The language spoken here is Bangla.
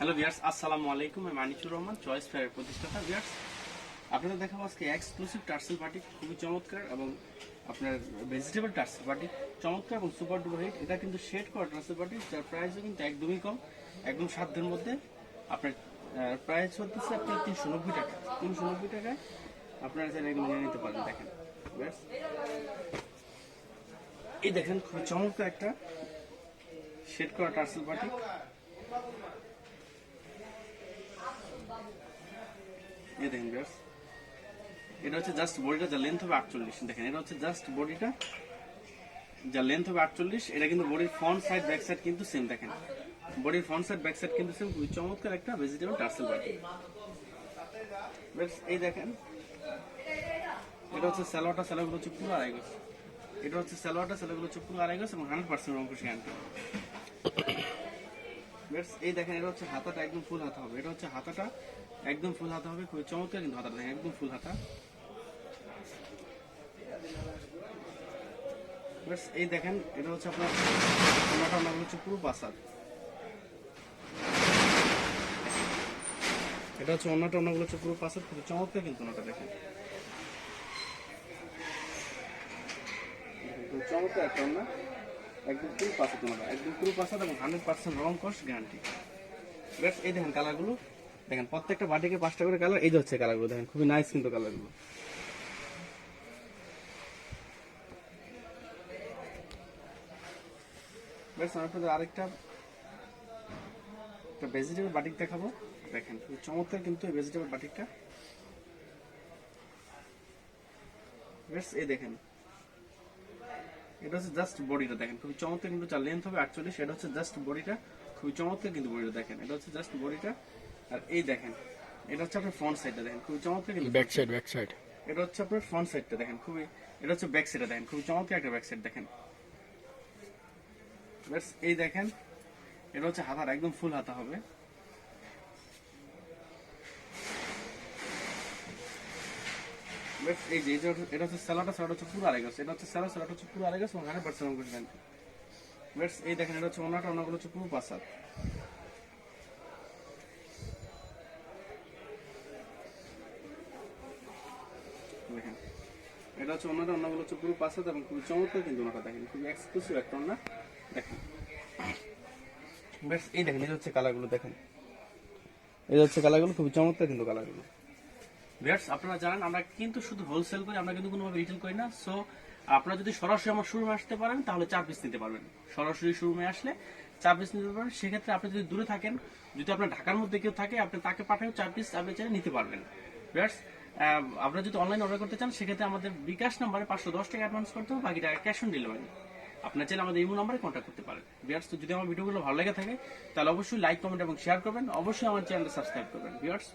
হ্যালো ভিউয়ার্স, আসসালামু আলাইকুম। আমি মানিকুর রহমান, চয়েস ফেয়ারের প্রতিষ্ঠাতা। ভিউয়ার্স, আপনাদের দেখাবো আজকে এক্সক্লুসিভ টার্সেল বাটিক, খুবই চমৎকার এবং আপনার ভেজিটেবল টার্সেল বাটিক চমৎকার এবং সুপার ডুপার হিট। এটা কিন্তু শেড করা টার্সেল বাটিক, যার প্রাইসও কিন্তু একদমই কম, একদম সাধ্যের মধ্যে। আপনার প্রাইস চলতেছে আপনার 390 টাকা। 390 টাকায় আপনারা চাইলে এগুলো নিয়ে নিতে পারেন। দেখেন ভিউয়ার্স, এই দেখেন খুবই চমৎকার একটা শেড করা টার্সেল বাটিক। এই দেখেন ভিউয়ার্স, এটা হচ্ছে জাস্ট বডিটা, যা লেন্থ হবে 48। দেখেন, এটা হচ্ছে জাস্ট বডিটা, যা লেন্থ হবে 48। এটা কিন্তু বডির ফ্রন্ট সাইড ব্যাক সাইড কিন্তু সেম। দেখেন, বডির ফ্রন্ট সাইড ব্যাক সাইড কিন্তু সেম। খুবই চমৎকার একটা ভেজিটেবল টার্সেল বাটি। এই দেখেন, এটা হচ্ছে সালোয়ারটা, সালোয়ারগুলো হচ্ছে পুরো আড়াই গজ। এটা হচ্ছে সালোয়ারটা, সালোয়ারগুলো হচ্ছে পুরো আড়াই গজ এবং 100% রংকশ গ্যারান্টি। এই দেখেন, এটা হচ্ছে হাতাটা একদম ফুল হাতা হবে। এটা হচ্ছে হাতাটা একদম ফুল হাতা হবে, খুবই চমৎকার কিন্তু হাতাটা দেখেন একদম ফুল হাতা। এই দেখেন, এটা হচ্ছে আপনার ওনাটা হচ্ছে পুরো পাসার। এটা হচ্ছে ওনাটা হচ্ছে পুরো পাসার, খুবই চমৎকার কিন্তু ওনাটা দেখেন চমৎকার একটা ওনা, একদম পুরো পাসার ওনাটা, একদম পুরো পাসার এবং 100% রং কস গ্যারান্টি। এই দেখেন কালারগুলো, দেখেন প্রত্যেকটা বাটিকে 5টা করে কালার। এই যে হচ্ছে কালারগুলো দেখেন, খুবই নাইস কিন্তু কালারগুলো। আপনাদের আরেকটা ভেজিটেবল বাটিক দেখাবো। দেখেন খুবই চমৎকার কিন্তু এই ভেজিটেবল বাটিকটা। এই দেখেন, এটা হচ্ছে জাস্ট বডিটা দেখেন খুবই চমৎকার কিন্তু, যার লেন্থ হবে 48। এটা হচ্ছে জাস্ট বডিটা, খুবই চমৎকার কিন্তু বডিটা দেখেন। এটা হচ্ছে জাস্ট বডিটা। আর এই দেখেন, এটা হচ্ছে আপনার ফ্রন্ট সাইডটা দেখেন, খুবই চমৎকার কিন্তু ব্যাক সাইড এটা হচ্ছে আপনার ফ্রন্ট সাইডটা দেখেন, খুবই, এটা হচ্ছে ব্যাক সাইডটা দেখেন, খুবই চমৎকার একটা ব্যাক সাইড দেখেন। এই দেখেন, এটা হচ্ছে হাতার একদম ফুল হাতা হবে। এই যে এটা হচ্ছে সালোয়ারটা, সালোয়ারটা হচ্ছে পুরো আড়াই গজ। এটা হচ্ছে সালোয়ার, সালোয়ারটা হচ্ছে পুরো আড়াই গজ এবং 100% রং করবেন। এই দেখেন, এটা হচ্ছে ওনাটা, ওনাগুলো হচ্ছে পুরো পাসার। দেখেন, এটা হচ্ছে ওনাটা, ওনাগুলো হচ্ছে পুরো পাসার এবং খুবই চমৎকার কিন্তু ওনাটা দেখেন, খুবই এক্সক্লুসিভ একটা ওনা দেখেন। এই দেখেন, এই হচ্ছে কালারগুলো দেখেন, এই হচ্ছে কালারগুলো, খুবই চমৎকার কিন্তু কালারগুলো। ভিউয়ার্স, আপনারা জানেন আমরা কিন্তু শুধু হোলসেল করি, আমরা কিন্তু কোনোভাবে রিটেল করি না। সো আপনারা যদি সরাসরি আমার শোরুমে আসতে পারেন তাহলে 4 পিস নিতে পারবেন। সরাসরি শোরুমে আসলে 4 পিস নিতে পারবেন। সেক্ষেত্রে আপনি যদি দূরে থাকেন, যদি আপনার ঢাকার মধ্যে কেউ থাকে, আপনি তাকে পাঠিয়েও 4 পিস আপনি চাইলে নিতে পারবেন। ভিউয়ার্স, আপনারা যদি অনলাইন অর্ডার করতে চান, সেক্ষেত্রে আমাদের বিকাশ নাম্বারে 510 টাকা অ্যাডভান্স করতে হবে, বাকি টাকা ক্যাশ অন ডেলিভারি। আপনার চাইলে আমাদের ইমো নাম্বারে কন্ট্যাক্ট করতে পারেন। ভিউয়ার্স, যদি আমার ভিডিওগুলো ভালো লেগে থাকে তাহলে অবশ্যই লাইক, কমেন্ট এবং শেয়ার করবেন। অবশ্যই আমার চ্যানেলটা সাবস্ক্রাইব করবেন। ভিউয়ার্স,